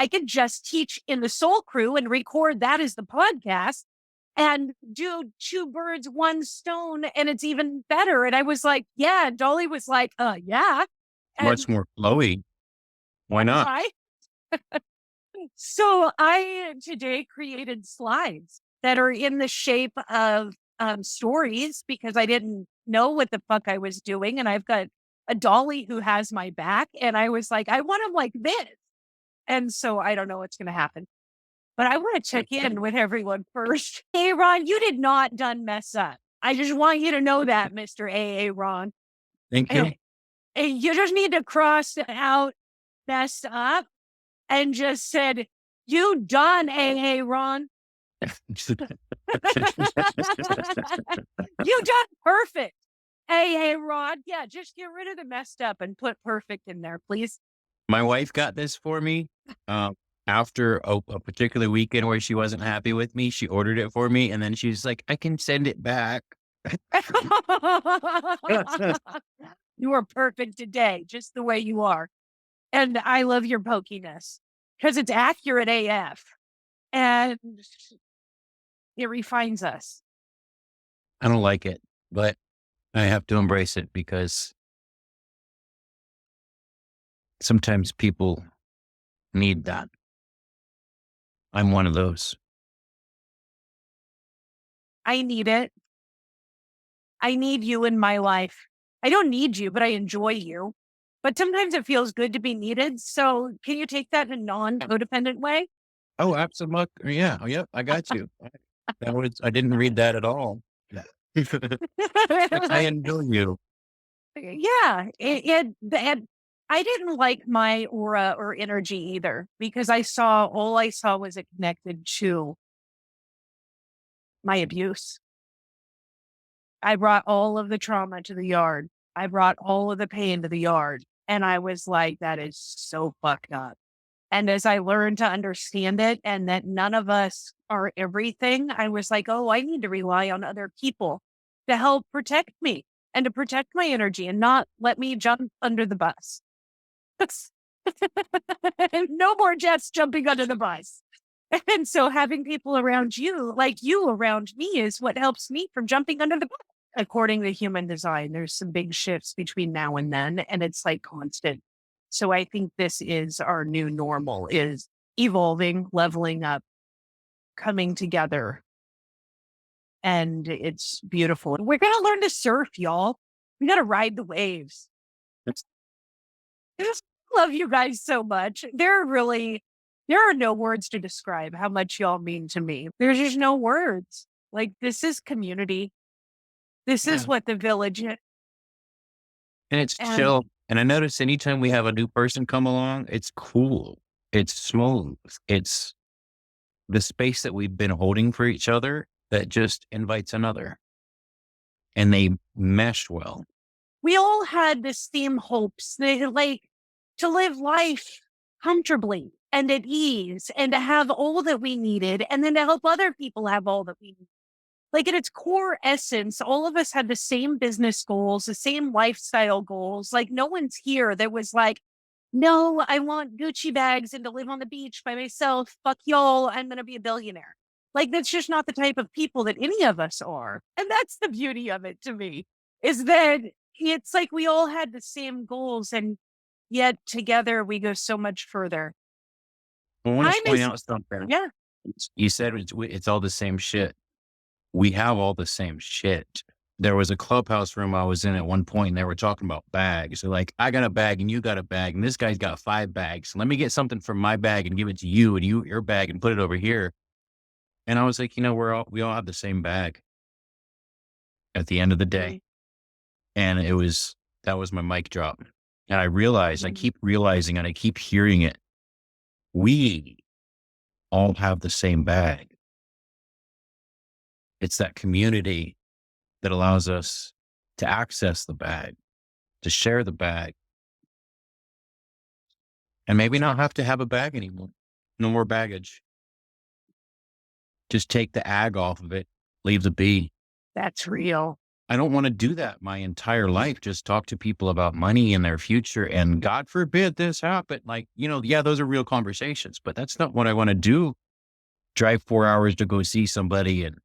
I could just teach in the Soul Crew and record that as the podcast and do two birds, one stone, and it's even better. And I was like, yeah. And Dolly was like, yeah. Much And more flowy. Why not? I, so I today created slides that are in the shape of stories because I didn't know what the fuck I was doing. And I've got a Dolly who has my back. And I was like, I want them like this. And so I don't know what's going to happen. But I want to check in with everyone first. Hey, Ron, you did not done mess up. I just want you to know that, Mr. A. Ron. Thank you. And you just need to cross out messed up and just said, you done, A. Ron. You done perfect. Hey, Ron. Yeah, just get rid of the messed up and put perfect in there, please. My wife got this for me. After a particular weekend where she wasn't happy with me, she ordered it for me. And then she was like, I can send it back. You are perfect today, just the way you are. And I love your pokiness because it's accurate AF and it refines us. I don't like it, but I have to embrace it because sometimes people need that. I'm one of those. I need it. I need you in my life. I don't need you, but I enjoy you. But sometimes it feels good to be needed. So can you take that in a non-codependent way? Oh, absolutely. Yeah. Oh, yep. I got you. I didn't read that at all. I enjoy you. Yeah. I didn't like my aura or energy either because all I saw was it connected to my abuse. I brought all of the trauma to the yard. I brought all of the pain to the yard. And I was like, that is so fucked up. And as I learned to understand it and that none of us are everything, I was like, oh, I need to rely on other people to help protect me and to protect my energy and not let me jump under the bus. No more Jets jumping under the bus. And so having people around you, like you around me, is what helps me from jumping under the bus. According to human design, there's some big shifts between now and then, and it's like constant. So I think this is our new normal, is evolving, leveling up, coming together. And it's beautiful. We're going to learn to surf, y'all. We got to ride the waves. I just love you guys so much. There are no words to describe how much y'all mean to me. There's just no words. Like, this is community. This is what the village is. And it's chill. And I notice anytime we have a new person come along, it's cool. It's smooth. It's the space that we've been holding for each other that just invites another. And they mesh well. We all had the same hopes, like to live life comfortably and at ease and to have all that we needed and then to help other people have all that we need. Like at its core essence, all of us had the same business goals, the same lifestyle goals. Like no one's here that was like, no, I want Gucci bags and to live on the beach by myself. Fuck y'all. I'm going to be a billionaire. Like that's just not the type of people that any of us are. And that's the beauty of it to me, is that it's like we all had the same goals and yet together we go so much further. I want to point out something. Yeah. You said it's all the same shit. We have all the same shit. There was a clubhouse room I was in at one point and they were talking about bags. They're like, I got a bag and you got a bag and this guy's got 5 bags. Let me get something from my bag and give it to you and your bag and put it over here. And I was like, we all have the same bag at the end of the day. And that was my mic drop. And I realized, I keep realizing and I keep hearing it. We all have the same bag. It's that community that allows us to access the bag, to share the bag, and maybe not have to have a bag anymore. No more baggage. Just take the ag off of it, leave the bee. That's real. I don't want to do that my entire life. Just talk to people about money and their future. And God forbid this happen. Like, yeah, those are real conversations, but that's not what I want to do. Drive 4 hours to go see somebody and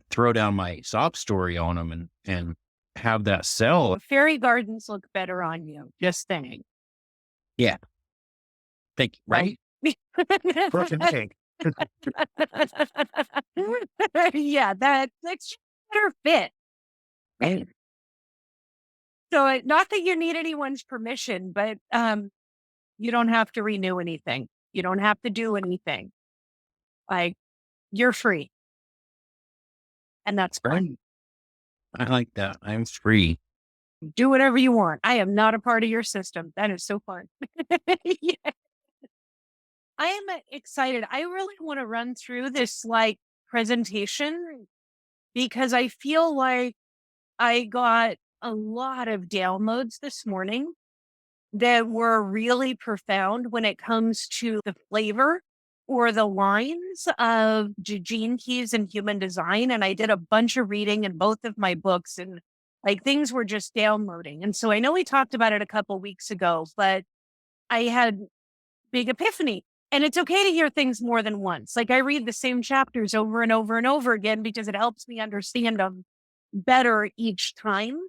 throw down my sob story on them and have that sell. Fairy gardens look better on you. Just saying. Yeah. Thank you. Right? Perfect. Yeah, that's better fit. Right. So not that you need anyone's permission, but you don't have to renew anything. You don't have to do anything. Like, you're free. And that's fine. I like that. I'm free. Do whatever you want. I am not a part of your system. That is so fun. Yeah. I am excited. I really want to run through this like presentation because I feel like I got a lot of downloads this morning that were really profound when it comes to the flavor or the lines of gene keys and human design. And I did a bunch of reading in both of my books and like things were just downloading. And so I know we talked about it a couple weeks ago, but I had big epiphany. And it's okay to hear things more than once. Like I read the same chapters over and over and over again because it helps me understand them better each time.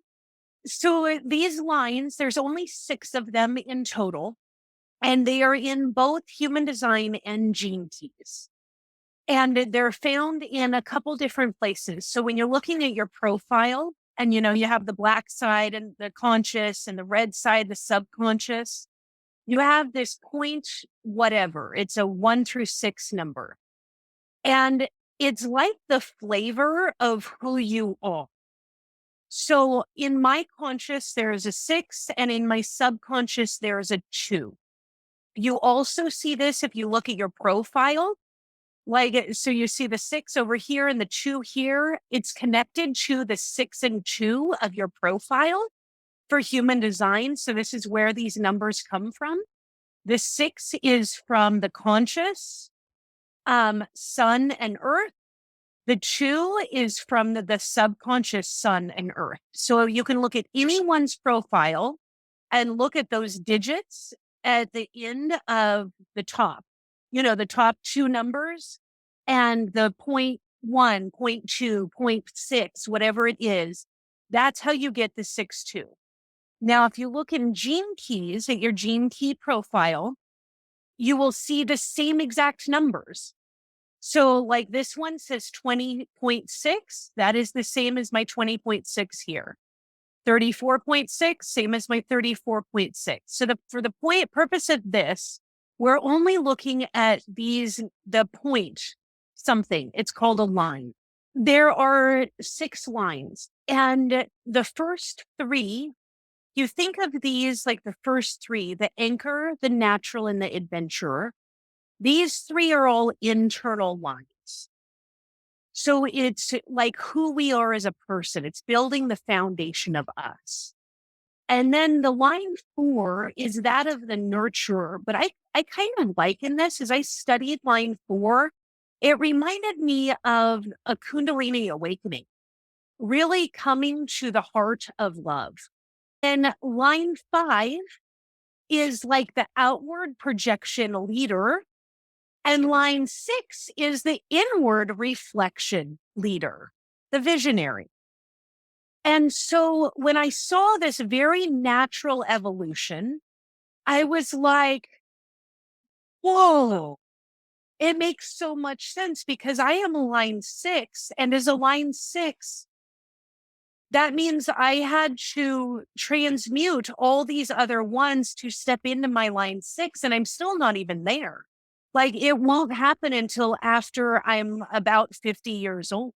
So these lines, there's only 6 of them in total, and they are in both human design and gene keys. And they're found in a couple different places. So when you're looking at your profile and, you have the black side and the conscious and the red side, the subconscious, you have this point, whatever. It's a 1 through 6 number. And it's like the flavor of who you are. So in my conscious, there is a 6, and in my subconscious, there is a 2. You also see this if you look at your profile. So you see the 6 over here and the 2 here. It's connected to the 6 and 2 of your profile for human design. So this is where these numbers come from. The 6 is from the conscious, sun and earth. The 2 is from the subconscious sun and earth. So you can look at anyone's profile and look at those digits at the end of the top, the top 2 numbers and the 0.1, 0.2, 0.6, whatever it is. That's how you get the 6-2. Now, if you look in gene keys at your gene key profile, you will see the same exact numbers. So like this one says 20.6. That is the same as my 20.6 here. 34.6, same as my 34.6. So for the purpose of this, we're only looking at the point something. It's called a line. There are 6 lines. And the first 3, you think of these like the first 3, the anchor, the natural, and the adventurer. These 3 are all internal lines. So it's like who we are as a person. It's building the foundation of us. And then the line 4 is that of the nurturer. But I kind of liken this as I studied line 4. It reminded me of a Kundalini awakening, really coming to the heart of love. And line 5 is like the outward projection leader. And line 6 is the inward reflection leader, the visionary. And so when I saw this very natural evolution, I was like, whoa, it makes so much sense because I am a line 6. And as a line 6, that means I had to transmute all these other ones to step into my line 6. And I'm still not even there. Like it won't happen until after I'm about 50 years old.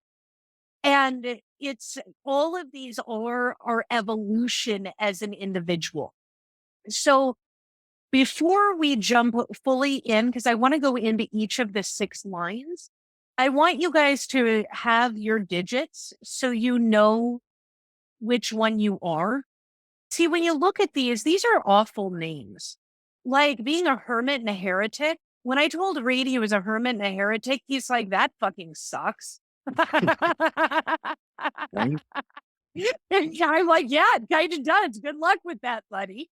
And it's all of these are evolution as an individual. So before we jump fully in, because I want to go into each of the 6 lines, I want you guys to have your digits so you know which one you are. See, when you look at these are awful names. Like being a hermit and a heretic. When I told Reed he was a hermit and a heretic, he's like, that fucking sucks. Right? And I'm like, yeah, it kind of does. Good luck with that, buddy.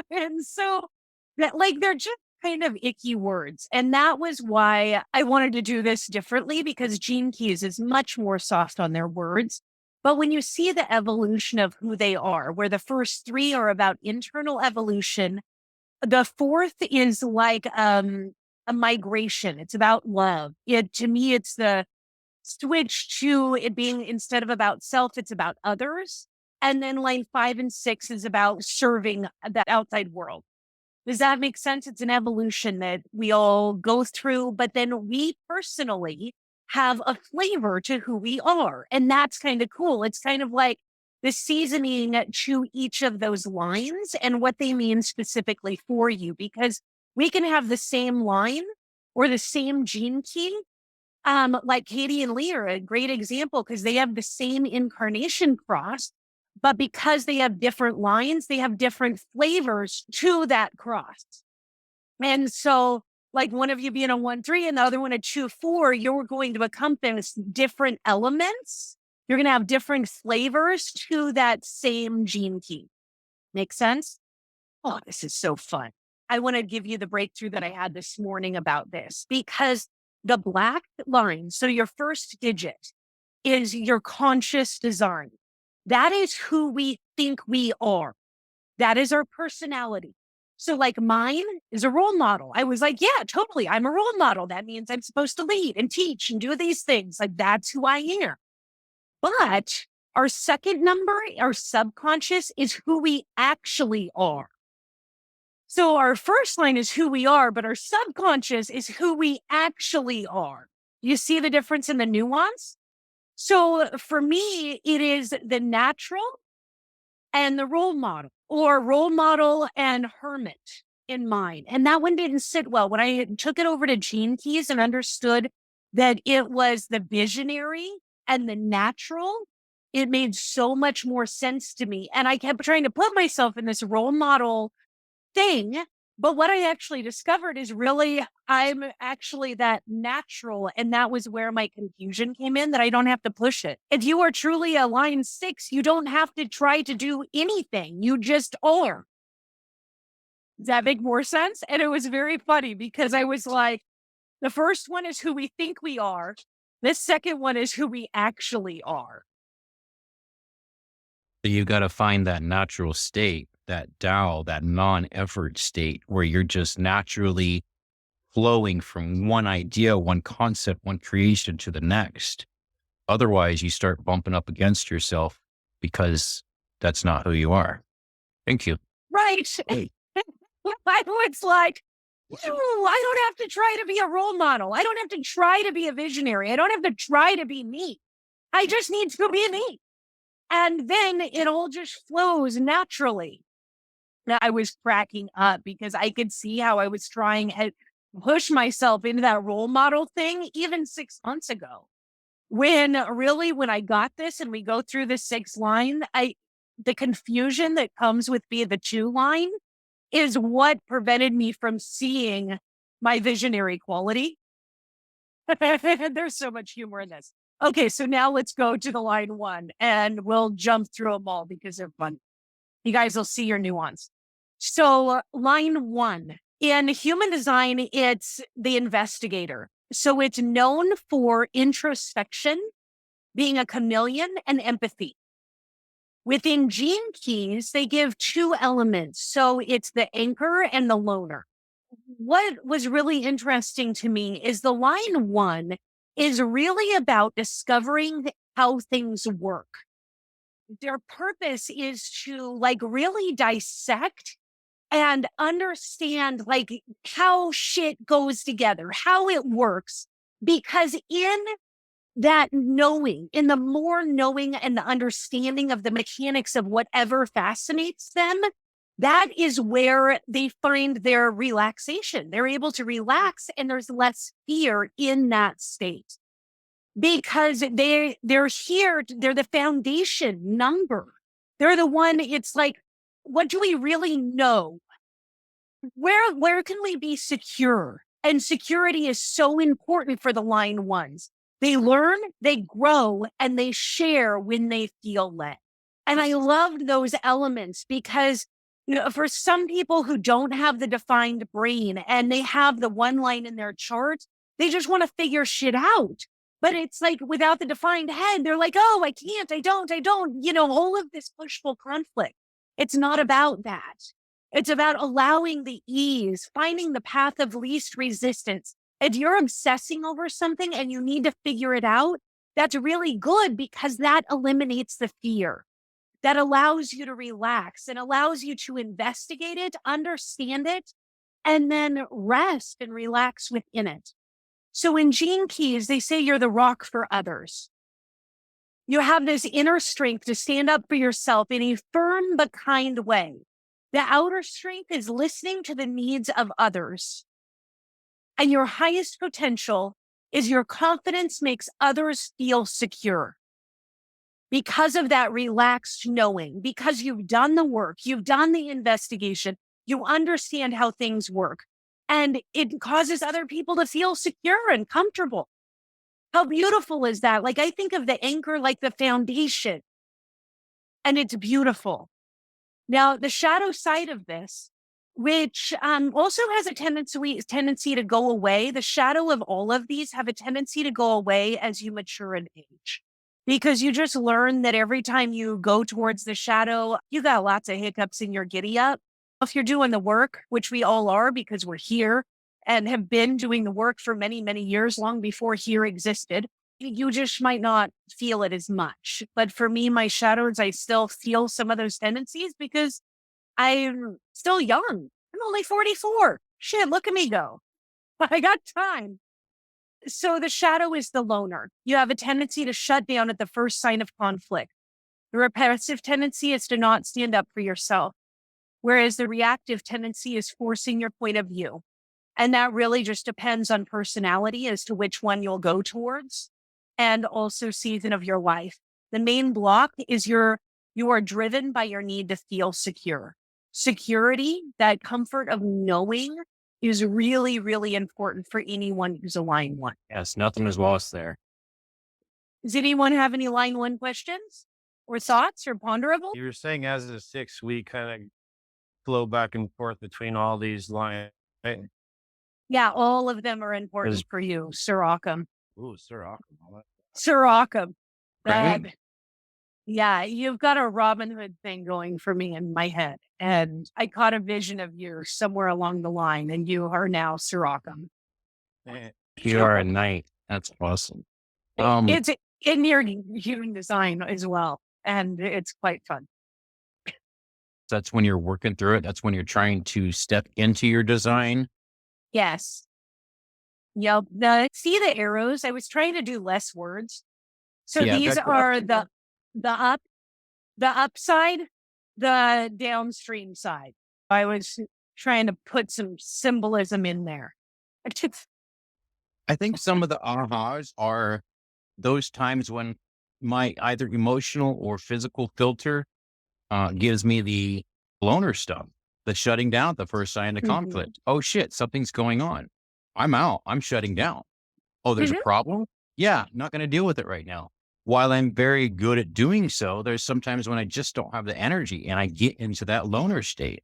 And so that like they're just kind of icky words. And that was why I wanted to do this differently because Gene Keys is much more soft on their words. But when you see the evolution of who they are, where the first three are about internal evolution, the fourth is like a migration. It's about love. It to me, it's the switch to it being instead of about self, it's about others. And then line 5 and 6 is about serving that outside world. Does that make sense? It's an evolution that we all go through, but then we personally have a flavor to who we are. And that's kind of cool. It's kind of like the seasoning to each of those lines and what they mean specifically for you, because we can have the same line or the same gene key. Like Katie and Lee are a great example because they have the same incarnation cross, but because they have different lines, they have different flavors to that cross. And so, like one of you being a 1-3 and the other one a 2-4, you're going to encompass different elements. You're going to have different flavors to that same gene key. Make sense? Oh, this is so fun. I want to give you the breakthrough that I had this morning about this because the black line, so your first digit, is your conscious design. That is who we think we are. That is our personality. So, like, mine is a role model. I was like, yeah, totally. I'm a role model. That means I'm supposed to lead and teach and do these things. Like, that's who I am. But our second number, our subconscious, is who we actually are. So our first line is who we are, but our subconscious is who we actually are. You see the difference in the nuance? So for me, it is the natural and the role model, or role model and hermit in mine. And that one didn't sit well. When I took it over to Gene Keys and understood that it was the visionary and the natural, it made so much more sense to me. And I kept trying to put myself in this role model thing. But what I actually discovered is really, I'm actually that natural. And that was where my confusion came in, that I don't have to push it. If you are truly a line 6, you don't have to try to do anything. You just are. Does that make more sense? And it was very funny because I was like, the first one is who we think we are. This second one is who we actually are. So you got to find that natural state, that Tao, that non-effort state where you're just naturally flowing from one idea, one concept, one creation to the next. Otherwise, you start bumping up against yourself because that's not who you are. Thank you. Right. Hey. I was like, no, I don't have to try to be a role model. I don't have to try to be a visionary. I don't have to try to be me. I just need to be me. And then it all just flows naturally. Now, I was cracking up because I could see how I was trying to push myself into that role model thing even 6 months ago. When I got this and we go through the 6 line, the confusion that comes with being the 2 line is what prevented me from seeing my visionary quality. There's so much humor in this. Okay, so now let's go to the line 1 and we'll jump through them all because they're fun. You guys will see your nuance. So line 1, in human design, it's the investigator. So it's known for introspection, being a chameleon, and empathy. Within Gene Keys, they give 2 elements. So it's the anchor and the loner. What was really interesting to me is the line 1 is really about discovering how things work. Their purpose is to really dissect and understand how shit goes together, how it works, because in that knowing, in the more knowing and the understanding of the mechanics of whatever fascinates them, that is where they find their relaxation. They're able to relax and there's less fear in that state because they're here. They're the foundation number. They're the one. It's like, what do we really know? Where can we be secure? And security is so important for the line ones. They learn, they grow, and they share when they feel led. And I loved those elements because, for some people who don't have the defined brain and they have the one line in their chart, they just want to figure shit out. But it's like without the defined head, they're like, oh, I can't, I don't, all of this push-pull conflict. It's not about that. It's about allowing the ease, finding the path of least resistance. If you're obsessing over something and you need to figure it out, that's really good because that eliminates the fear. That allows you to relax and allows you to investigate it, understand it, and then rest and relax within it. So in Gene Keys, they say you're the rock for others. You have this inner strength to stand up for yourself in a firm but kind way. The outer strength is listening to the needs of others. And your highest potential is your confidence makes others feel secure. Because of that relaxed knowing, because you've done the work, you've done the investigation, you understand how things work, and it causes other people to feel secure and comfortable. How beautiful is that? Like, I think of the anchor like the foundation, and it's beautiful. Now, the shadow side of this, which also has a tendency to go away. The shadow of all of these have a tendency to go away as you mature in age, because you just learn that every time you go towards the shadow, you got lots of hiccups in your giddy up. If you're doing the work, which we all are because we're here and have been doing the work for many, many years, long before here existed, you just might not feel it as much. But for me, my shadows, I still feel some of those tendencies because I'm still young. I'm only 44. Shit, look at me go. I got time. So the shadow is the loner. You have a tendency to shut down at the first sign of conflict. The repressive tendency is to not stand up for yourself, whereas the reactive tendency is forcing your point of view. And that really just depends on personality as to which one you'll go towards, and also season of your life. The main block is you are driven by your need to feel secure. Security, that comfort of knowing, is really, really important for anyone who's a line one. Yes, nothing is lost there. Does anyone have any line one questions or thoughts or ponderable? You were saying as a six, we kind of flow back and forth between all these lines, right? Yeah, all of them are important for you, Sir Occam. Ooh, Sir Occam. Sir Occam. Right. Yeah, you've got a Robin Hood thing going for me in my head. And I caught a vision of you somewhere along the line, and you are now Sir Occam. You are a knight. That's awesome. It's in your human design as well. And it's quite fun. That's when you're working through it. That's when you're trying to step into your design. Yes. Yep. See the arrows? I was trying to do less words. So Yeah, these are the upside, the downstream side. I was trying to put some symbolism in there. I think some of the ahas are those times when my either emotional or physical filter gives me the loner stuff, the shutting down, the first sign of conflict. Oh shit, something's going on. I'm out. I'm shutting down. Oh, there's a problem? Yeah, not going to deal with it right now. While I'm very good at doing so, there's sometimes when I just don't have the energy and I get into that loner state.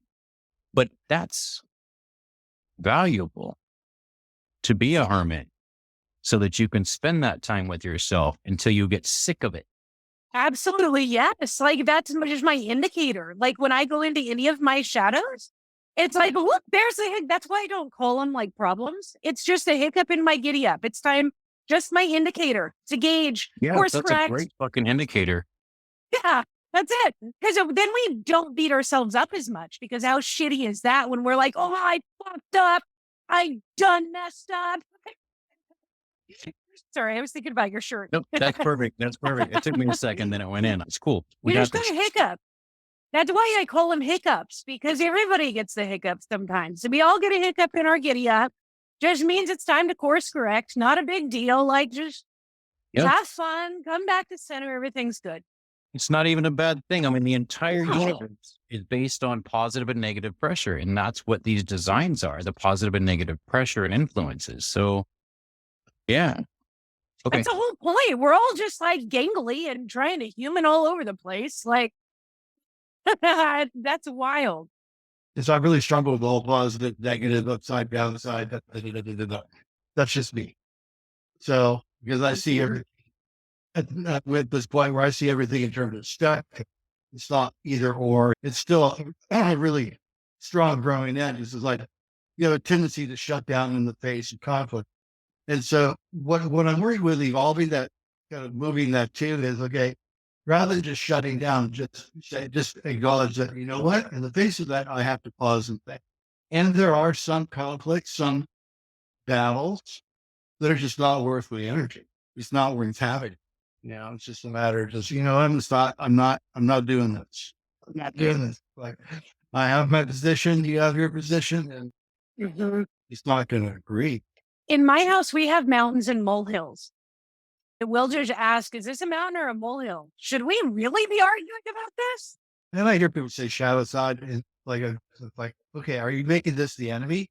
But that's valuable to be a hermit so that you can spend that time with yourself until you get sick of it. Absolutely. Yes. Like that's just my indicator. Like when I go into any of my shadows, it's like, look, there's a hiccup. That's why I don't call them like problems. It's just a hiccup in my giddy up. It's time, just my indicator to gauge. Yeah, course that's correct. a great fucking indicator. Yeah, that's it. Because then we don't beat ourselves up as much, because how shitty is that when we're like, oh, I fucked up. I done messed up. Sorry, I was thinking about your shirt. Nope, that's perfect. That's perfect. It took me a second, then it went in. It's cool. We just got a hiccup. That's why I call them hiccups, because everybody gets the hiccups sometimes. So we all get a hiccup in our giddy up. Just means it's time to course correct. Not a big deal. Like just have fun, come back to center. Everything's good. It's not even a bad thing. I mean, the entire No. universe is based on positive and negative pressure. And that's what these designs are, the positive and negative pressure and influences. So, yeah. Okay. That's the whole point. We're all just like gangly and trying to human all over the place. Like, that's wild. So I really struggle with all positive, negative, upside, downside. That's just me. So because I see everything with this point where I see everything in terms of stuff, it's not either or. It's still a really strong growing edge. It's like you have a tendency to shut down in the face of conflict. And so what I'm worried with evolving that kind of moving that to is okay, rather than just shutting down, just acknowledge that, you know what, in the face of that, I have to pause and think. And there are some conflicts, some battles that are just not worth the energy. It's not worth having. You know, it's just a matter of just, I'm not doing this. I'm not doing this. Like I have my position, you have your position, and it's not going to agree. In my house, we have mountains and molehills. We'll just ask, is this a mountain or a molehill? Should we really be arguing about this? And I hear people say shadow side, and like, okay, are you making this the enemy,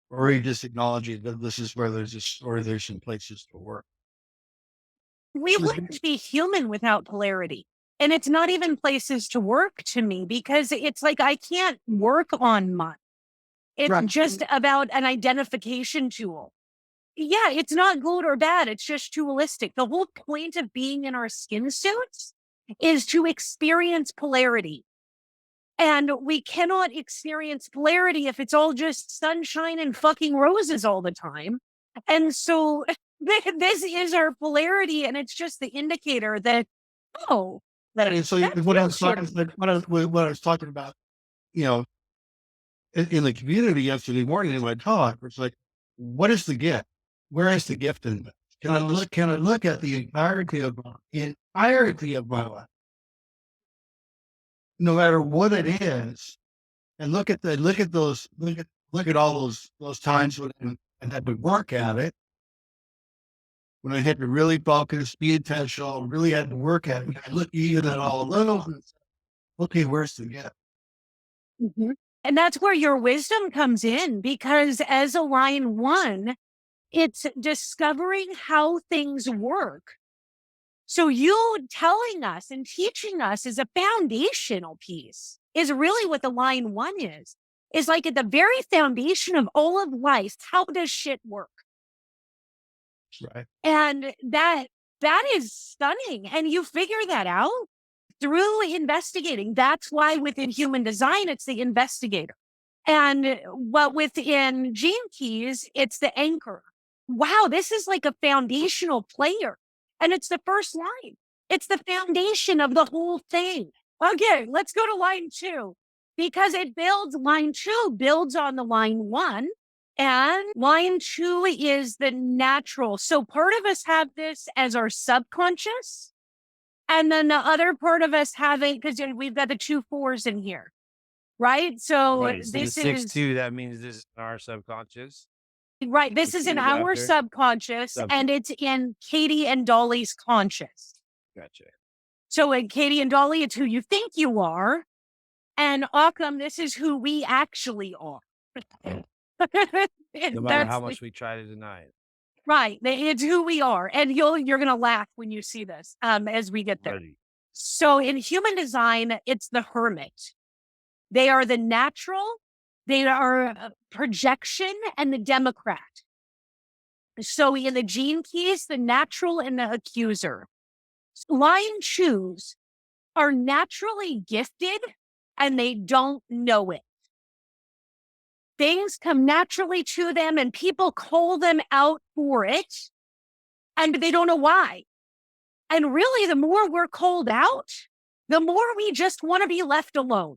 or are you just acknowledging that this is where there's some places to work? We wouldn't be human without polarity. And it's not even places to work to me because it's like I can't work on mine. It's just about an identification tool. Yeah, it's not good or bad. It's just toolistic. The whole point of being in our skin suits is to experience polarity. And we cannot experience polarity if it's all just sunshine and fucking roses all the time. And so this is our polarity, and it's just the indicator that, and so what I was talking about, in the community yesterday morning in my talk, it's like, what is the gift? Where is the gift in it? Can I look at the entirety of my life, no matter what it is, and look at all those times when I had to work at it, when I had to really focus, be intentional, really had to work at it. I look even at all those and say, okay, where's the gift? Mm-hmm. And that's where your wisdom comes in, because as a line one, it's discovering how things work. So you telling us and teaching us is a foundational piece, is really what the line one is like at the very foundation of all of life. How does shit work? Right. And that is stunning. And you figure that out through investigating. That's why within human design, it's the investigator. And what within Gene Keys, it's the anchor. Wow, this is like a foundational player. And it's the first line. It's the foundation of the whole thing. Okay, let's go to line two, because line two builds on the line one. And line two is the natural. So part of us have this as our subconscious. And then the other part of us have it, because we've got the 2 4s in here. Right? So this the is 6-2, that means this is our subconscious. Right. This is in our subconscious, and it's in Katie and Dolly's conscious. Gotcha. So in Katie and Dolly, it's who you think you are. And Occam, this is who we actually are. No matter how much we try to deny it. Right. It's who we are. And you're going to laugh when you see this as we get there. Ready. So in human design, it's the hermit. They are the natural, they are projection, and the Democrat. So in the Gene Keys, the natural and the accuser. Line twos are naturally gifted and they don't know it. Things come naturally to them and people call them out for it, and they don't know why. And really, the more we're called out, the more we just want to be left alone.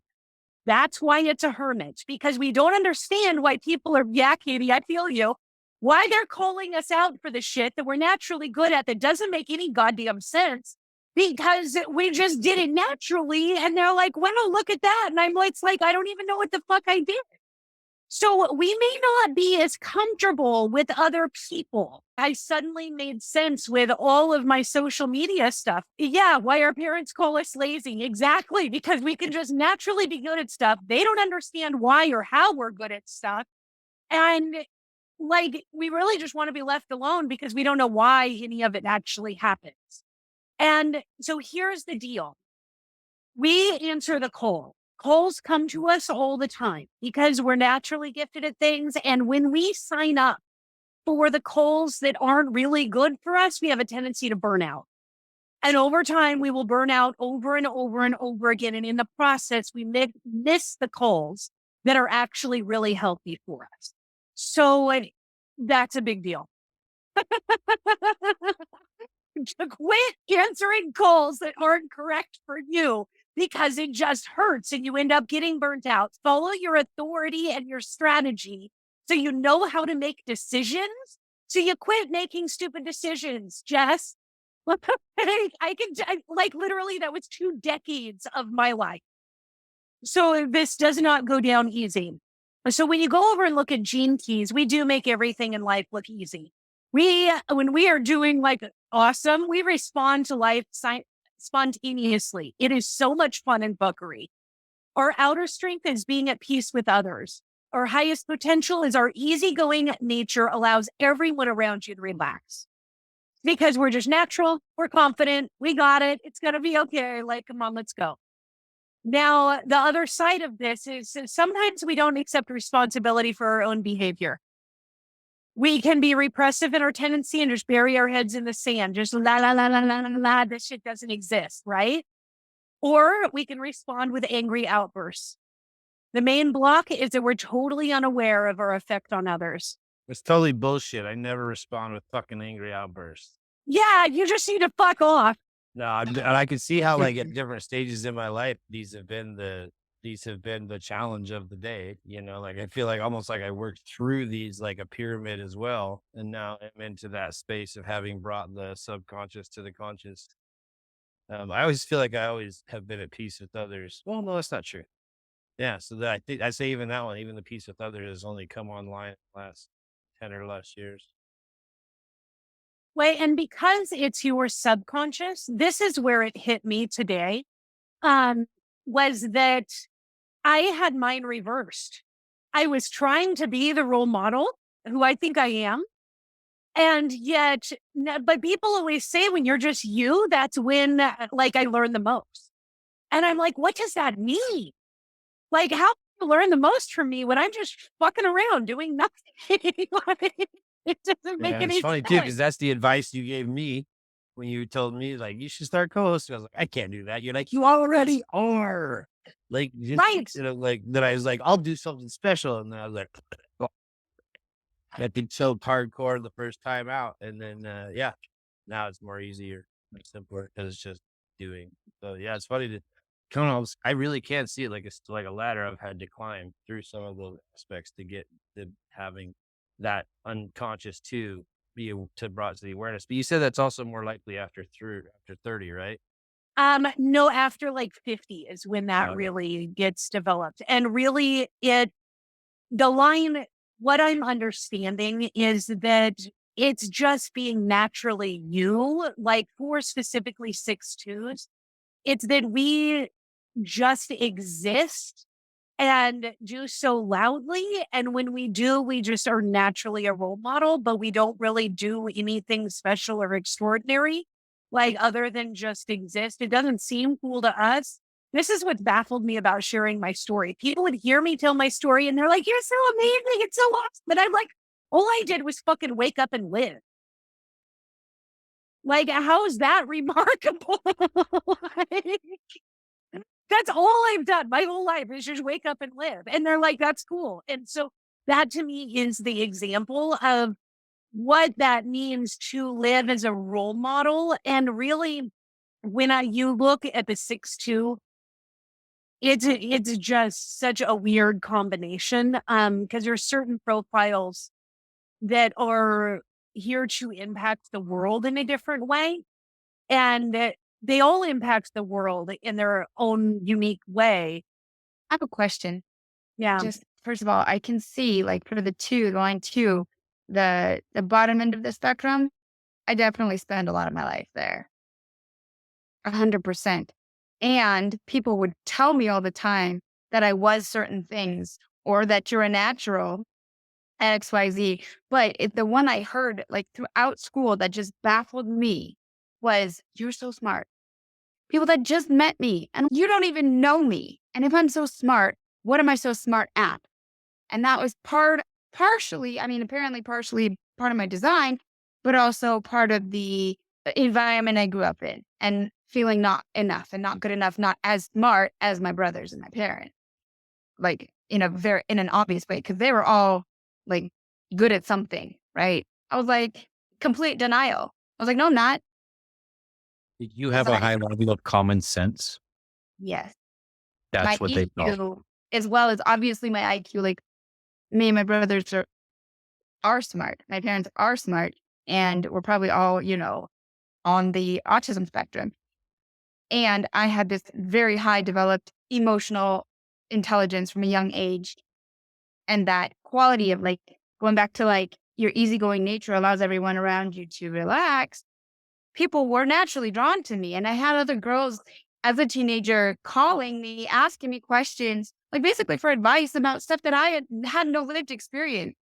That's why it's a hermit, because we don't understand why people are, yeah, Katie, I feel you, why they're calling us out for the shit that we're naturally good at that doesn't make any goddamn sense, because we just did it naturally. And they're like, wow, look at that. And I'm like, it's like, I don't even know what the fuck I did. So we may not be as comfortable with other people. I suddenly made sense with all of my social media stuff. Yeah, why our parents call us lazy. Exactly, because we can just naturally be good at stuff. They don't understand why or how we're good at stuff. And like, we really just want to be left alone because we don't know why any of it actually happens. And so here's the deal. We answer the call. Calls come to us all the time because we're naturally gifted at things. And when we sign up for the calls that aren't really good for us, we have a tendency to burn out. And over time, we will burn out over and over and over again. And in the process, we miss the calls that are actually really healthy for us. So that's a big deal. To quit answering calls that aren't correct for you because it just hurts and you end up getting burnt out. Follow your authority and your strategy so you know how to make decisions. So you quit making stupid decisions, Jess. Like literally that was 2 decades of my life. So this does not go down easy. So when you go over and look at gene keys, we do make everything in life look easy. When we are doing like awesome, we respond to life spontaneously. It is so much fun and buckery. Our outer strength is being at peace with others. Our highest potential is our easygoing nature allows everyone around you to relax. Because we're just natural, we're confident, we got it, it's going to be okay. Like, come on, let's go. Now, the other side of this is sometimes we don't accept responsibility for our own behavior. We can be repressive in our tendency and just bury our heads in the sand. Just la, la, la, la, la, la, la. This shit doesn't exist, right? Or we can respond with angry outbursts. The main block is that we're totally unaware of our effect on others. It's totally bullshit. I never respond with fucking angry outbursts. Yeah, you just need to fuck off. No, and I can see how, like, at different stages in my life, these have been the challenge of the day. You know, like I feel like almost like I worked through these like a pyramid as well, and now I'm into that space of having brought the subconscious to the conscious. I always feel like I always have been at peace with others. Well, no, that's not true. Yeah, so that I think I say even that one, even the peace with others has only come online in the last 10 or less years. Wait, and because it's your subconscious, this is where it hit me today. Was that I had mine reversed. I was trying to be the role model who I think I am. And yet, but people always say when you're just you, that's when like I learn the most. And I'm like, what does that mean? Like, how do you learn the most from me when I'm just fucking around doing nothing? It doesn't make Yeah, any it's funny too, sense. because that's the advice you gave me when you told me, like, you should start co-hosting. I was like, I can't do that. You're like, you already are. Like, just, Right. you know, like, then I was like, I'll do something special. And then I was like, well, that did so hardcore the first time out. And then, yeah, now it's more easier, more simpler because it's just doing. So, yeah, it's funny to come on. I really can't see it like it's like a ladder I've had to climb through some of those aspects to get to having that unconscious to be able to brought to the awareness. But you said that's also more likely after 30, right? No, after like 50 is when that Okay. really gets developed. And really the line, what I'm understanding is that it's just being naturally you, like for specifically 6'2s. It's that we just exist and do so loudly. And when we do, we just are naturally a role model, but we don't really do anything special or extraordinary, like other than just exist. It doesn't seem cool to us. This is what baffled me about sharing my story. People would hear me tell my story and they're like, you're so amazing. It's so awesome. But I'm like, all I did was fucking wake up and live. Like, how is that remarkable? Like, that's all I've done my whole life is just wake up and live. And they're like, that's cool. And so that to me is the example of what that means to live as a role model. And really, when you look at the 6'2", it's just such a weird combination. Because there's certain profiles that are here to impact the world in a different way. And they all impact the world in their own unique way. I have a question. Yeah. Just first of all, I can see like for the line two, the bottom end of the spectrum, I definitely spend a lot of my life there. 100%. And people would tell me all the time that I was certain things or that you're a natural XYZ. But the one I heard like throughout school that just baffled me was, you're so smart. People that just met me and you don't even know me. And if I'm so smart, what am I so smart at? And that was partially, I mean, apparently partially part of my design, but also part of the environment I grew up in and feeling not enough and not good enough, not as smart as my brothers and my parents, like in an obvious way, because they were all like good at something, right? I was like, complete denial. I was like, no, I'm not. Did you have a high level of common sense? Yes. That's My what they thought. EQ, as well as obviously my IQ, like me and my brothers are smart. My parents are smart, and we're probably all, on the autism spectrum. And I had this very high developed emotional intelligence from a young age. And that quality of like going back to like your easygoing nature allows everyone around you to relax. People were naturally drawn to me. And I had other girls as a teenager calling me, asking me questions, like basically for advice about stuff that I had no lived experience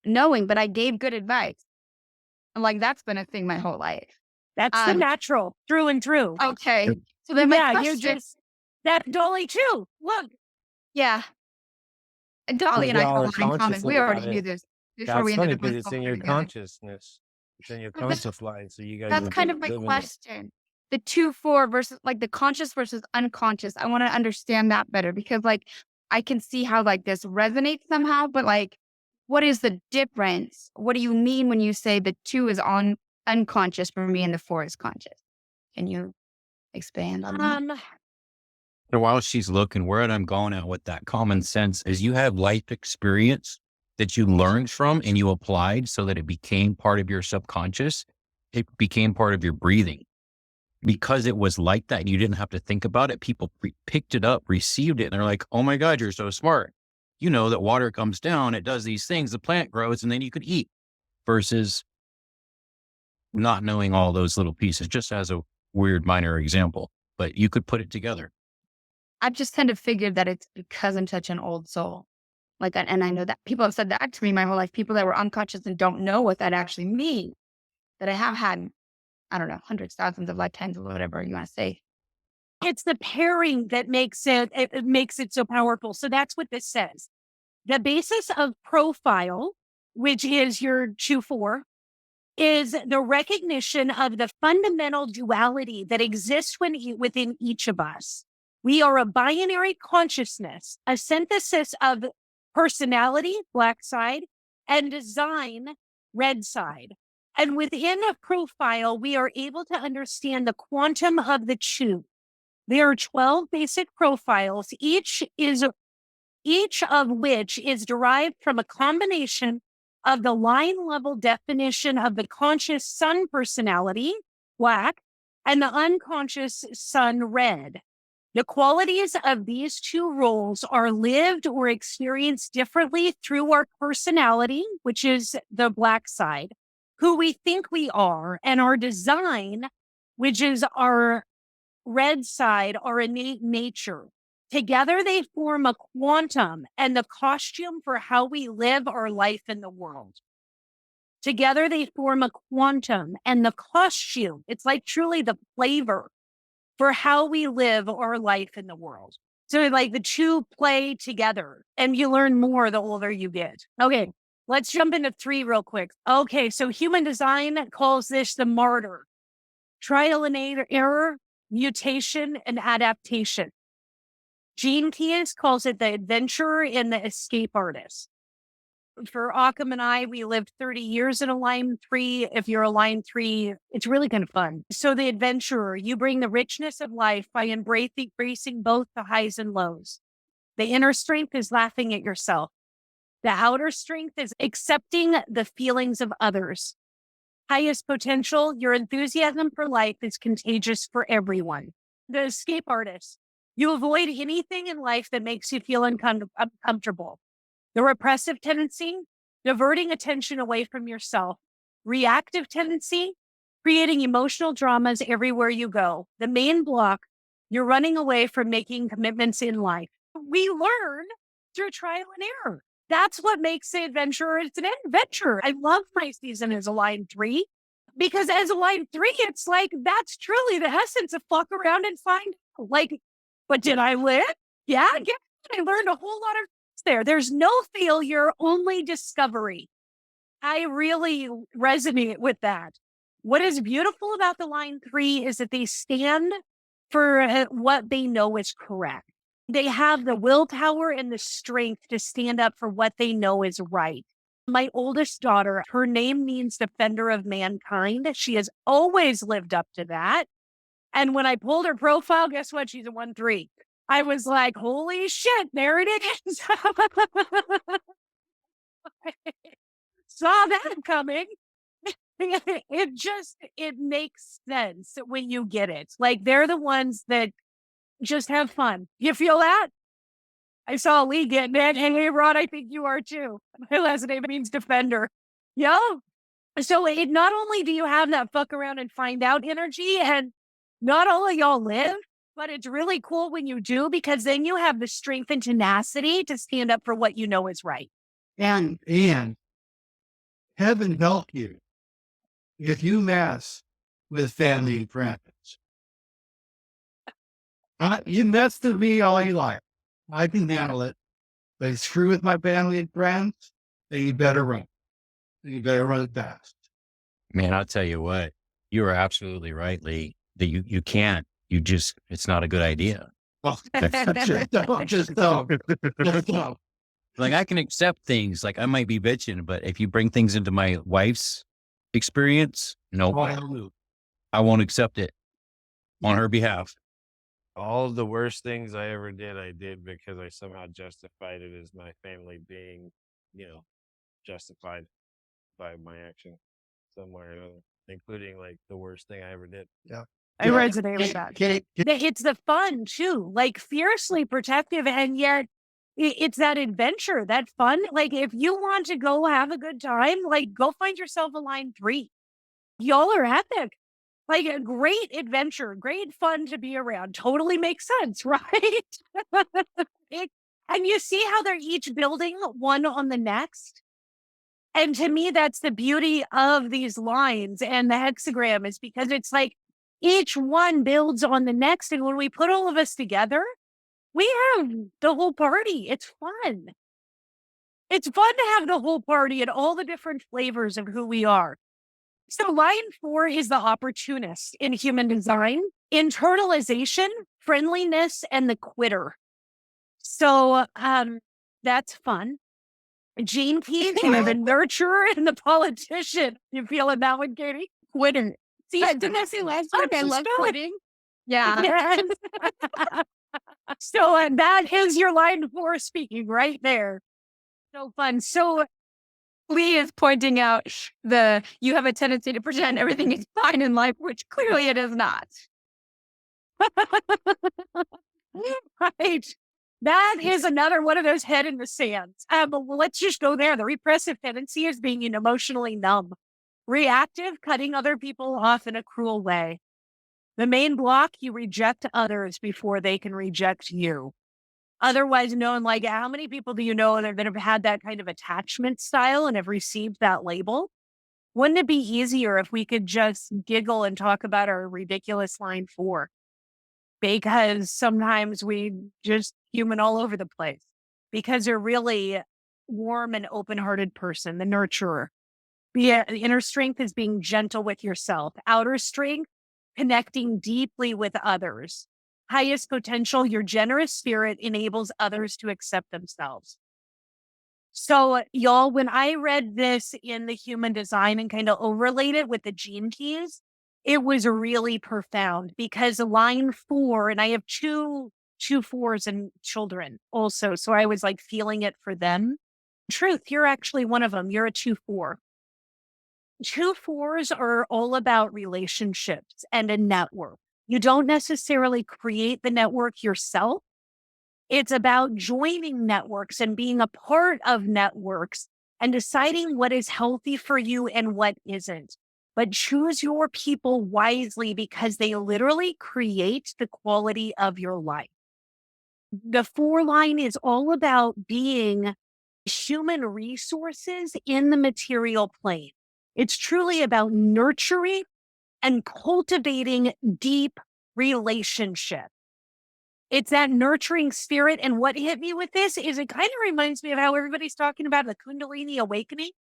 knowing, but I gave good advice. And like, that's been a thing my whole life. That's the natural through and through. Okay. So then my you question, that Dolly too. Look. yeah. And Dolly and I have a lot in common. conscious We about already it. knew this before That's we funny ended up because on it's in phone your together. consciousness. It's in your But that's- conscious mind. So you guys. That's would kind be of my living it. question. The 2-4 versus like the conscious versus unconscious. I want to understand that better because like I can see how like this resonates somehow, but like what is the difference? What do you mean when you say the 2 is unconscious for me and the 4 is conscious? Can you expand on that? And while she's looking, where I'm going at with that common sense is you have life experience that you learned from and you applied so that it became part of your subconscious. It became part of your breathing. Because it was like that and you didn't have to think about it, people picked it up, received it, and they're like, oh my God, you're so smart. You know that water comes down, it does these things, the plant grows, and then you could eat, versus not knowing all those little pieces, just as a weird minor example, but you could put it together. I've just kind of figured that it's because I'm such an old soul. Like, and I know that people have said that to me my whole life, people that were unconscious and don't know what that actually means, that I have had, I don't know, hundreds, thousands of lifetimes or whatever you want to say. It's the pairing that makes it makes it so powerful. So that's what this says. The basis of profile, which is your 2-4, is the recognition of the fundamental duality that exists within each of us. We are a binary consciousness, a synthesis of personality, black side, and design, red side. And within a profile, we are able to understand the quantum of the 2. There are 12 basic profiles, each of which is derived from a combination of the line level definition of the conscious sun personality, black, and the unconscious sun, red. The qualities of these 2 roles are lived or experienced differently through our personality, which is the black side, who we think we are, and our design, which is our red side, our innate nature. Together, they form a quantum and the costume for how we live our life in the world. Together, they form a quantum and the costume. It's like truly the flavor for how we live our life in the world. So like the 2 play together and you learn more the older you get. Okay, let's jump into 3 real quick. Okay, so human design calls this the martyr. Trial and error, mutation, and adaptation. Gene Keys calls it the adventurer and the escape artist. For Occam and I, we lived 30 years in a line 3. If you're a line 3, it's really kind of fun. So the adventurer, you bring the richness of life by embracing both the highs and lows. The inner strength is laughing at yourself. The outer strength is accepting the feelings of others. Highest potential, your enthusiasm for life is contagious for everyone. The escape artist, you avoid anything in life that makes you feel uncomfortable. The repressive tendency, diverting attention away from yourself. Reactive tendency, creating emotional dramas everywhere you go. The main block, you're running away from making commitments in life. We learn through trial and error. That's what makes the adventure. It's an adventure. I love my season as a line 3 because as a line 3, it's like, that's truly the essence of fuck around and find out. Like, but did I live? Yeah. I learned a whole lot of things there. There's no failure, only discovery. I really resonate with that. What is beautiful about the line 3 is that they stand for what they know is correct. They have the willpower and the strength to stand up for what they know is right. My oldest daughter, her name means defender of mankind. She has always lived up to that. And when I pulled her profile, guess what? She's a 1-3. I was like, holy shit, there it is. Saw that coming. It makes sense when you get it. Like, they're the ones that just have fun. You feel that? I saw Lee getting it. Hey, Rod, I think you are too. My last name means defender. Yo. So not only do you have that fuck around and find out energy, and not all of y'all live, but it's really cool when you do, because then you have the strength and tenacity to stand up for what you know is right. And heaven help you if you mess with family and friends. You mess with me all you like. I can handle it. But it's screw with my family and friends, then you better run. You better run fast. Man, I'll tell you what, you are absolutely right, Lee, that you can't, it's not a good idea. Well, just don't. Like, I can accept things, like I might be bitching, but if you bring things into my wife's experience, no, I won't accept it on her behalf. All of the worst things I ever did, I did because I somehow justified it as my family being, justified by my action somewhere or another, including like the worst thing I ever did. Yeah. I resonate with that. It's the fun too, like fiercely protective, and yet it's that adventure, that fun. Like, if you want to go have a good time, like, go find yourself a line 3. Y'all are epic. Like, a great adventure, great fun to be around. Totally makes sense, right? And you see how they're each building one on the next? And to me, that's the beauty of these lines and the hexagram, is because it's like each one builds on the next. And when we put all of us together, we have the whole party. It's fun. It's fun to have the whole party and all the different flavors of who we are. So line 4 is the opportunist in human design, internalization, friendliness, and the quitter. So that's fun. Gene Keys, the nurturer and the politician. You feeling that one, Katie? Quitter. See, didn't I say last time? I love quitting. Yeah. Yes. So that is your line 4 speaking right there. So fun. So Lee is pointing out you have a tendency to pretend everything is fine in life, which clearly it is not. Right. That is another one of those head in the sand. But let's just go there. The repressive tendency is being emotionally numb, reactive, cutting other people off in a cruel way. The main block, you reject others before they can reject you. Otherwise known, like, how many people do you know that have had that kind of attachment style and have received that label? Wouldn't it be easier if we could just giggle and talk about our ridiculous line 4? Because sometimes we just human all over the place, because they're really warm and open-hearted person, the nurturer. The inner strength is being gentle with yourself. Outer strength, connecting deeply with others. Highest potential, your generous spirit enables others to accept themselves. So, y'all, when I read this in the human design and kind of overlaid it with the gene keys, it was really profound, because line 4, and I have two 4s and children also. So I was like feeling it for them. Truth, you're actually one of them. You're a 2-4. 2-4s are all about relationships and a network. You don't necessarily create the network yourself. It's about joining networks and being a part of networks and deciding what is healthy for you and what isn't. But choose your people wisely because they literally create the quality of your life. The 4 line is all about being human resources in the material plane. It's truly about nurturing and cultivating deep relationship. It's that nurturing spirit. And what hit me with this is it kind of reminds me of how everybody's talking about the Kundalini awakening.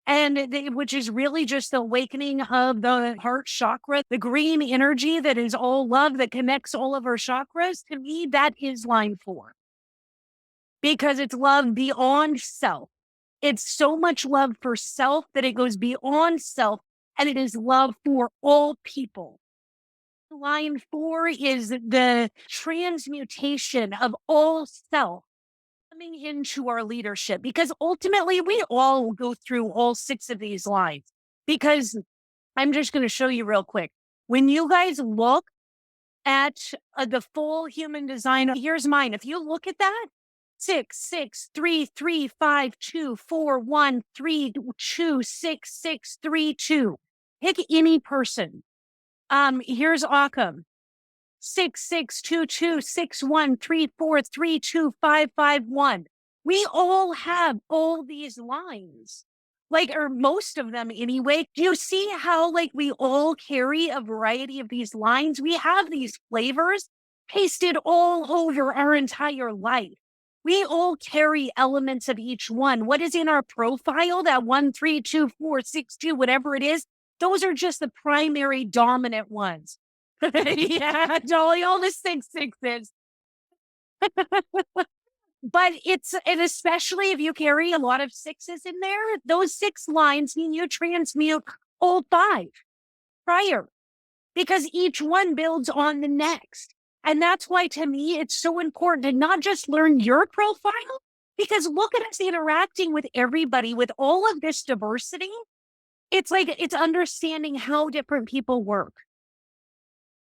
Which is really just the awakening of the heart chakra, the green energy that is all love that connects all of our chakras. To me, that is line 4 because it's love beyond self. It's so much love for self that it goes beyond self, and it is love for all people. Line 4 is the transmutation of all self coming into our leadership, because ultimately we all go through all 6 of these lines. Because I'm just going to show you real quick. When you guys look at the full human design, here's mine. If you look at that, 6, 6, 3, 3, 5, 2, 4, 1, 3, 2, 6, 6, 3, 2. Pick any person. Here's Occam. 6, 6, 2, 2, 6, 1, 3, 4, 3, 2, 5, 5, 1. We all have all these lines, or most of them anyway. Do you see how we all carry a variety of these lines? We have these flavors pasted all over our entire life. We all carry elements of each one. What is in our profile, that 1, 3, 2, 4, 6, 2, whatever it is, those are just the primary dominant ones. Yeah, Dolly, all the 6 6s. But and especially if you carry a lot of 6s in there, those 6 lines mean you transmute all 5 prior, because each one builds on the next. And that's why, to me, it's so important to not just learn your profile, because look at us interacting with everybody with all of this diversity. It's understanding how different people work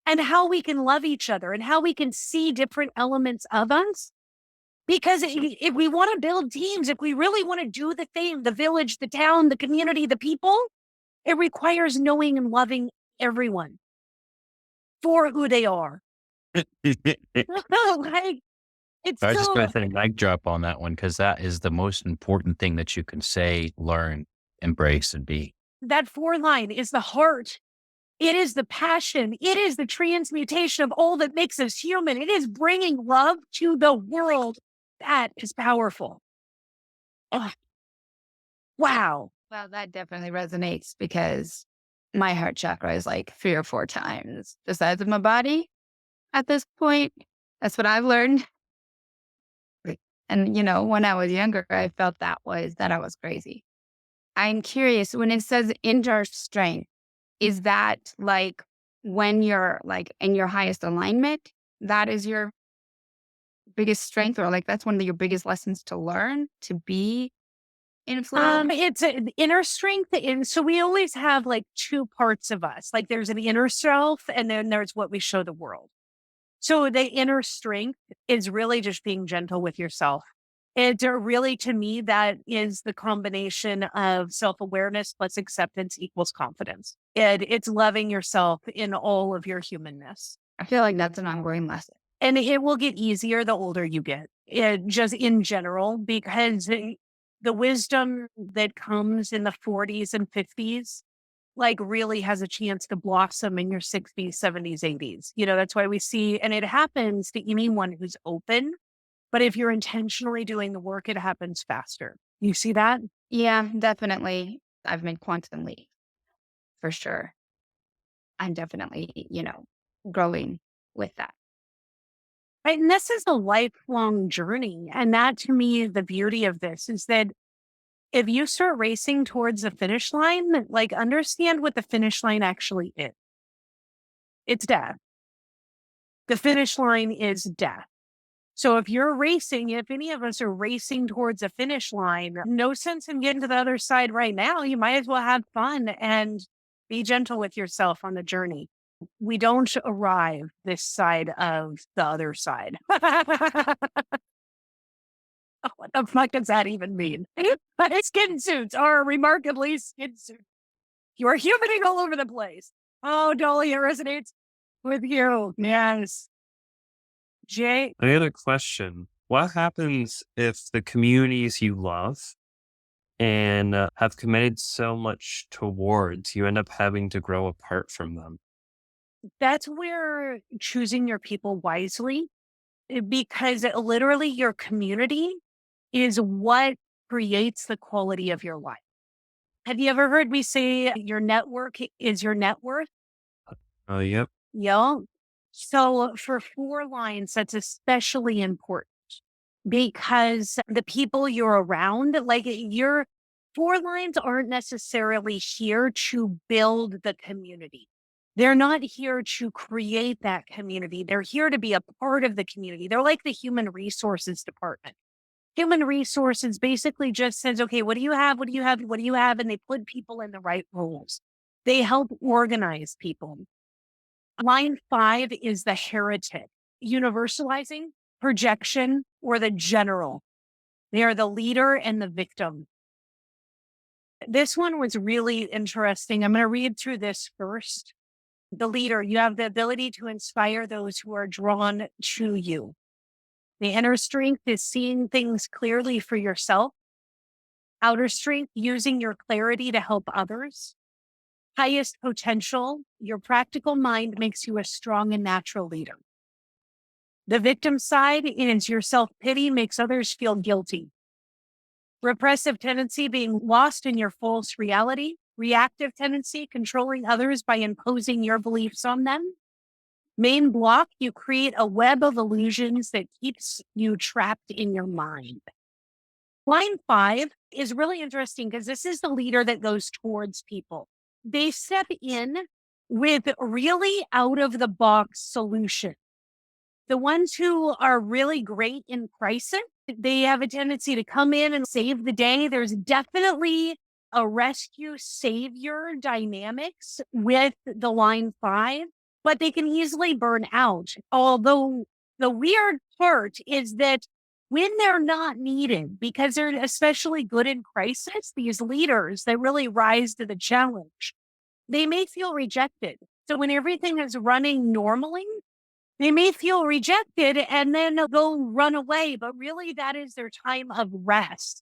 and how we can love each other and how we can see different elements of us. Because if we want to build teams, if we really want to do the thing, the village, the town, the community, the people, it requires knowing and loving everyone for who they are. It's I was just so, going to say mic drop on that one, because that is the most important thing that you can say, learn, embrace, and be. that 4 line is the heart. It is the passion. It is the transmutation of all that makes us human. It is bringing love to the world. That is powerful. Oh, wow. Well, that definitely resonates because my heart chakra is 3 or 4 times the size of my body at this point. That's what I've learned. And, when I was younger, I felt that I was crazy. I'm curious, when it says inner strength, is that when you're in your highest alignment, that is your biggest strength, or that's one of your biggest lessons to learn, to be in flow? It's an inner strength. And so we always have 2 parts of us. There's an inner self, and then there's what we show the world. So the inner strength is really just being gentle with yourself. It really, to me, that is the combination of self-awareness plus acceptance equals confidence. It's loving yourself in all of your humanness. I feel like that's an ongoing lesson. And it will get easier the older you get, just in general, because the wisdom that comes in the 40s and 50s, really has a chance to blossom in your 60s, 70s, 80s. That's why we see, and it happens to anyone who's open. But if you're intentionally doing the work, it happens faster. You see that? Yeah, definitely. I've made quantum leap for sure. I'm definitely, growing with that. Right? And this is a lifelong journey. And that, to me, the beauty of this is that if you start racing towards the finish line, understand what the finish line actually is. It's death. The finish line is death. So if you're racing, if any of us are racing towards a finish line, no sense in getting to the other side right now. You might as well have fun and be gentle with yourself on the journey. We don't arrive this side of the other side. What the fuck does that even mean? Skin suits are remarkably skin suits. You are humaning all over the place. Oh, Dolly, it resonates with you. Yes. Jay, I had a question. What happens if the communities you love and have committed so much towards, you end up having to grow apart from them? that's where choosing your people wisely, because literally your community is what creates the quality of your life. Have you ever heard me say your network is your net worth? Oh, yep. Yeah. So for 4 lines, that's especially important because the people you're around, like your 4 lines aren't necessarily here to build the community. They're not here to create that community. They're here to be a part of the community. They're like the human resources department. Human resources basically just says, okay, what do you have? What do you have? What do you have? And they put people in the right roles. They help organize people. Line 5 is the heretic, universalizing, projection, or the general. They are the leader and the victim. This one was really interesting. I'm going to read through this first. The leader, you have the ability to inspire those who are drawn to you. The inner strength is seeing things clearly for yourself. Outer strength, using your clarity to help others. Highest potential, your practical mind makes you a strong and natural leader. The victim side is your self-pity makes others feel guilty. Repressive tendency, being lost in your false reality. Reactive tendency, controlling others by imposing your beliefs on them. Main block, you create a web of illusions that keeps you trapped in your mind. Line 5 is really interesting because this is the leader that goes towards people. They step in with really out of the box solution. The ones who are really great in crisis, they have a tendency to come in and save the day. There's definitely a rescue savior dynamics with the line 5, but they can easily burn out. Although the weird part is that when they're not needed, because they're especially good in crisis, these leaders that really rise to the challenge, they may feel rejected. So when everything is running normally, they may feel rejected and then they'll run away, but really that is their time of rest.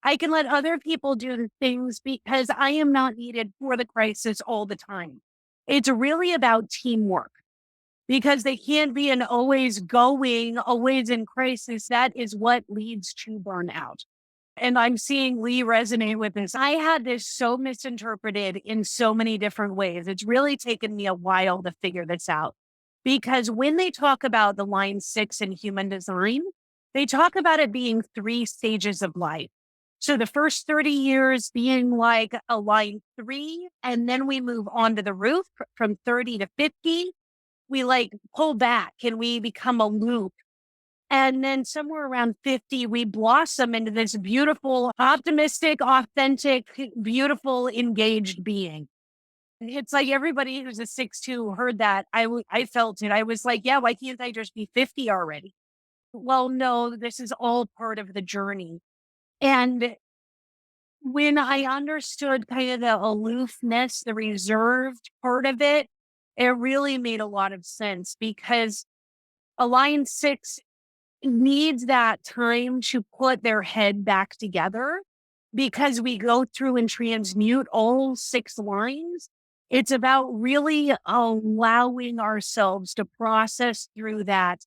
I can let other people do the things because I am not needed for the crisis all the time. It's really about teamwork because they can't be an always going, always in crisis. That is what leads to burnout. And I'm seeing Lee resonate with this. I had this so misinterpreted in so many different ways. It's really taken me a while to figure this out. Because when they talk about the line 6 in human design, they talk about it being 3 stages of life. So the first 30 years being like a line 3, and then we move on to the roof from 30 to 50. We like pull back and we become a loop. And then somewhere around 50, we blossom into this beautiful, optimistic, authentic, beautiful, engaged being. It's like everybody who's a 6'2" heard that. I felt it. I was like, yeah, why can't I just be 50 already? Well, no, this is all part of the journey. And when I understood kind of the aloofness, the reserved part of it, it really made a lot of sense because a line 6 needs that time to put their head back together because we go through and transmute all 6 lines. It's about really allowing ourselves to process through that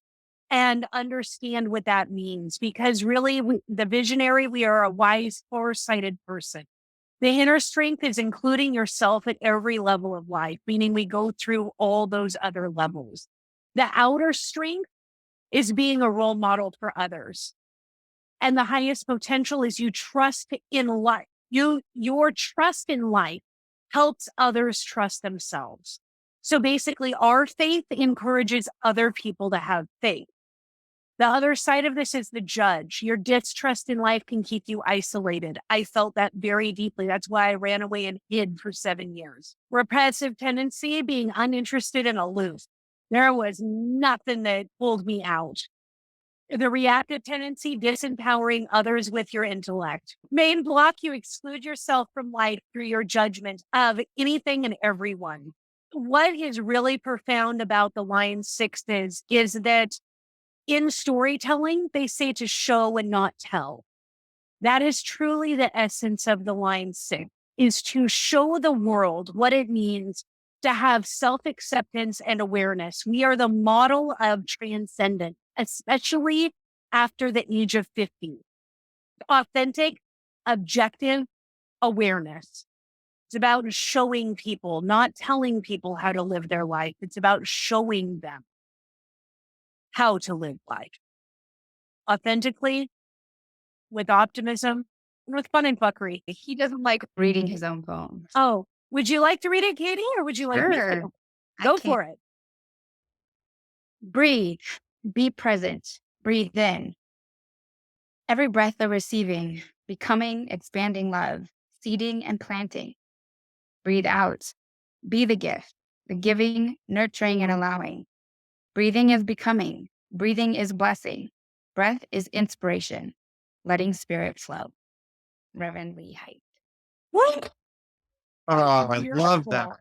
and understand what that means. Because really, the visionary, we are a wise, foresighted person. The inner strength is including yourself at every level of life, meaning we go through all those other levels. The outer strength is being a role model for others. And the highest potential is you trust in life. Your trust in life helps others trust themselves. So basically, our faith encourages other people to have faith. The other side of this is the judge. Your distrust in life can keep you isolated. I felt that very deeply. That's why I ran away and hid for 7 years. Repressive tendency, being uninterested and aloof. There was nothing that pulled me out. The reactive tendency, disempowering others with your intellect. Main block, you exclude yourself from life through your judgment of anything and everyone. What is really profound about the line sixes is that in storytelling, they say to show and not tell. That is truly the essence of the line six, is to show the world what it means to have self-acceptance and awareness. We are the model of transcendence, especially after the age of 50. Authentic, objective awareness. It's about showing people, not telling people how to live their life. It's about showing them how to live life authentically, with optimism, and with fun and fuckery. He doesn't like reading his own poems. Oh, would you like to read it, Katie, or would you like me to? Sure. Go for it. Breathe. Be present. Breathe in. Every breath of receiving, becoming, expanding love, seeding and planting. Breathe out. Be the gift, the giving, nurturing, and allowing. Breathing is becoming. Breathing is blessing. Breath is inspiration. Letting spirit flow. Reverend Lee Height. What? Oh, I love Beautiful.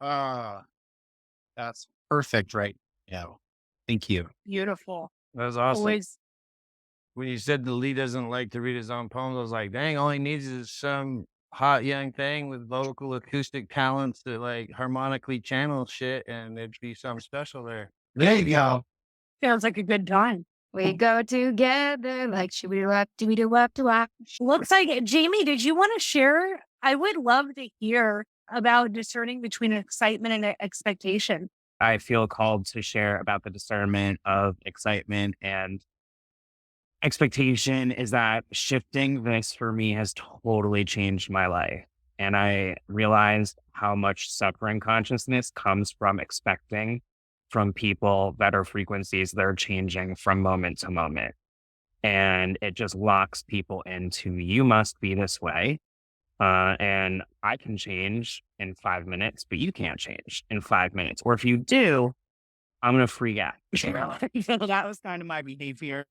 that. That's perfect right now. Thank you. Beautiful. That was awesome. Always. When you said the Lee doesn't like to read his own poems, I was like, dang, all he needs is some hot young thing with vocal acoustic talents that like harmonically channel shit, and it'd be something special there. There you go. Sounds like a good time. We go together like shoo-wee-wop, doo-wee-doo-wop, doo-wop. Looks like it. Jamie, did you want to share? I would love to hear about discerning between excitement and expectation. I feel called to share about the discernment of excitement and expectation. Is that shifting this for me has totally changed my life. And I realized how much suffering consciousness comes from expecting from people that are frequencies that are changing from moment to moment. And it just locks people into, you must be this way. And I can change in 5 minutes, but you can't change in 5 minutes. Or if you do, I'm going to freak out. So that was kind of my behavior.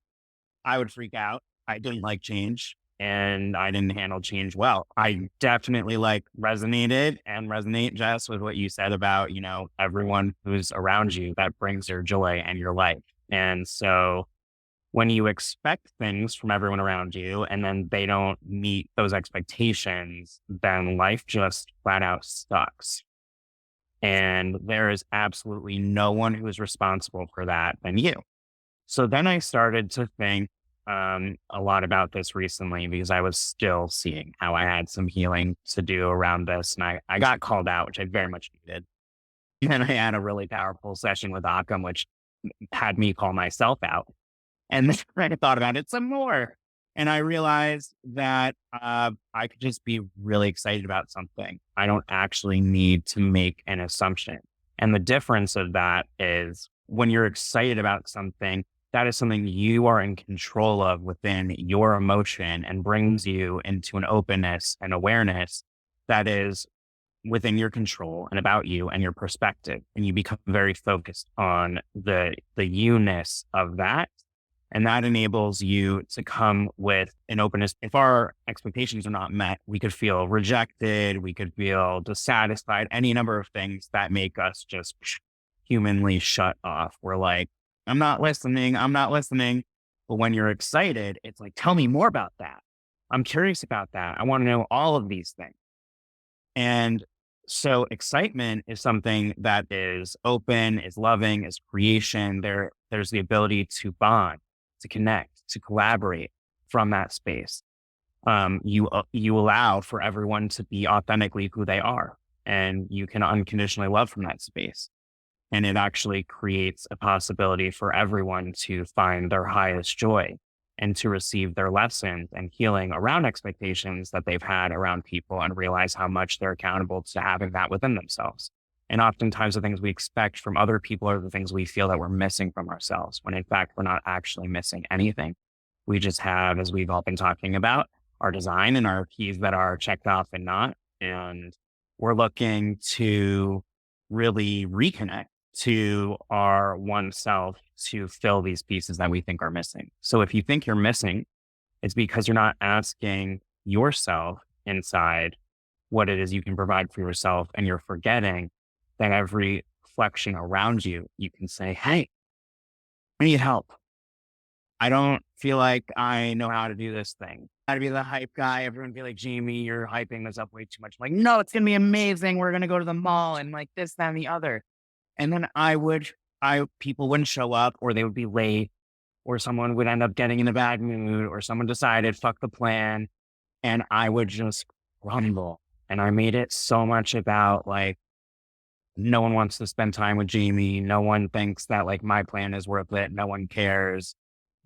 I would freak out. I didn't like change, and I didn't handle change well. I definitely resonated and resonate, Jess, with what you said about, everyone who's around you that brings your joy and your life. And so when you expect things from everyone around you and then they don't meet those expectations, then life just flat out sucks. And there is absolutely no one who is responsible for that than you. So then I started to think a lot about this recently, because I was still seeing how I had some healing to do around this. And I got called out, which I very much needed. And then I had a really powerful session with Occam, which had me call myself out. And then I thought about it some more. And I realized that I could just be really excited about something. I don't actually need to make an assumption. And the difference of that is when you're excited about something, that is something you are in control of within your emotion and brings you into an openness and awareness that is within your control and about you and your perspective. And you become very focused on the you-ness of that. And that enables you to come with an openness. If our expectations are not met, we could feel rejected. We could feel dissatisfied, any number of things that make us just humanly shut off. We're like, I'm not listening. But when you're excited, it's like, tell me more about that. I'm curious about that. I want to know all of these things. And so excitement is something that is open, is loving, is creation. There's the ability to bond, to connect, to collaborate from that space. You allow for everyone to be authentically who they are, and you can unconditionally love from that space. And it actually creates a possibility for everyone to find their highest joy and to receive their lessons and healing around expectations that they've had around people, and realize how much they're accountable to having that within themselves. And oftentimes the things we expect from other people are the things we feel that we're missing from ourselves, when in fact, we're not actually missing anything. We just have, as we've all been talking about, our design and our keys that are checked off and not. And we're looking to really reconnect to our one self to fill these pieces that we think are missing. So if you think you're missing, it's because you're not asking yourself inside what it is you can provide for yourself. And you're forgetting that every reflection around you, you can say, hey, I need help. I don't feel like I know how to do this thing. I'd be the hype guy. Everyone would be like, Jamie, you're hyping this up way too much. I'm like, no, it's going to be amazing. We're going to go to the mall and like this, that, and the other. And then people wouldn't show up, or they would be late, or someone would end up getting in a bad mood, or someone decided, fuck the plan. And I would just grumble. And I made it so much about like, no one wants to spend time with Jamie. No one thinks that like my plan is worth it. No one cares.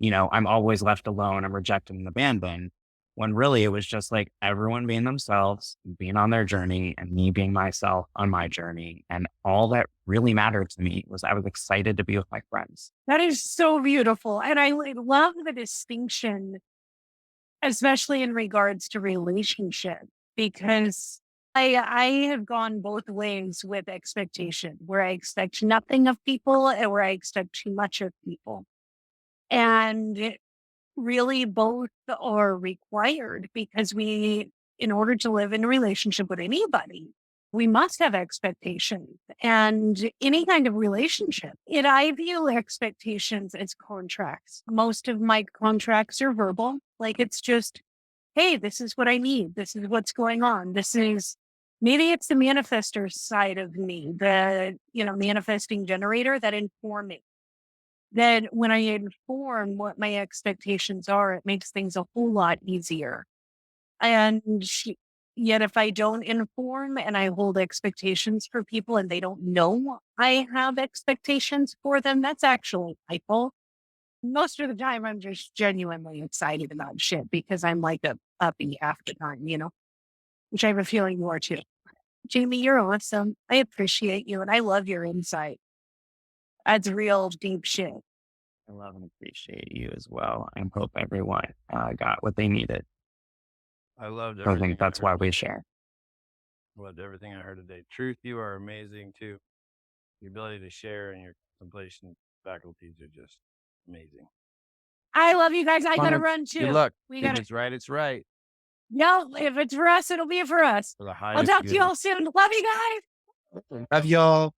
You know, I'm always left alone. I'm rejected and abandoned. When really it was just like everyone being themselves, being on their journey, and me being myself on my journey. And all that really mattered to me was I was excited to be with my friends. That is so beautiful. And I love the distinction, especially in regards to relationship, because I have gone both ways with expectation, where I expect nothing of people and where I expect too much of people. And really both are required, because in order to live in a relationship with anybody, we must have expectations, and any kind of relationship. And I view expectations as contracts. Most of my contracts are verbal. Like, it's just, hey, this is what I need. This is what's going on. Maybe it's the manifestor side of me, the, manifesting generator that inform me. Then when I inform what my expectations are, it makes things a whole lot easier. And yet if I don't inform and I hold expectations for people and they don't know I have expectations for them, that's actually my fault. Most of the time, I'm just genuinely excited about shit because I'm like a puppy half the time, which I have a feeling you are too. Jamie, you're awesome. I appreciate you and I love your insight. That's real deep shit. I love and appreciate you as well. I hope everyone got what they needed. I loved I everything. think that's why we share. Loved everything I heard today. Truth, you are amazing too. Your ability to share and your contemplation faculties are just amazing. I love you guys. I gotta run too. Good luck. We If gotta. it's right, it's right. Yeah, if it's for us, it'll be for us. For the I'll highest talk to good. you all soon. Love you guys. Love y'all.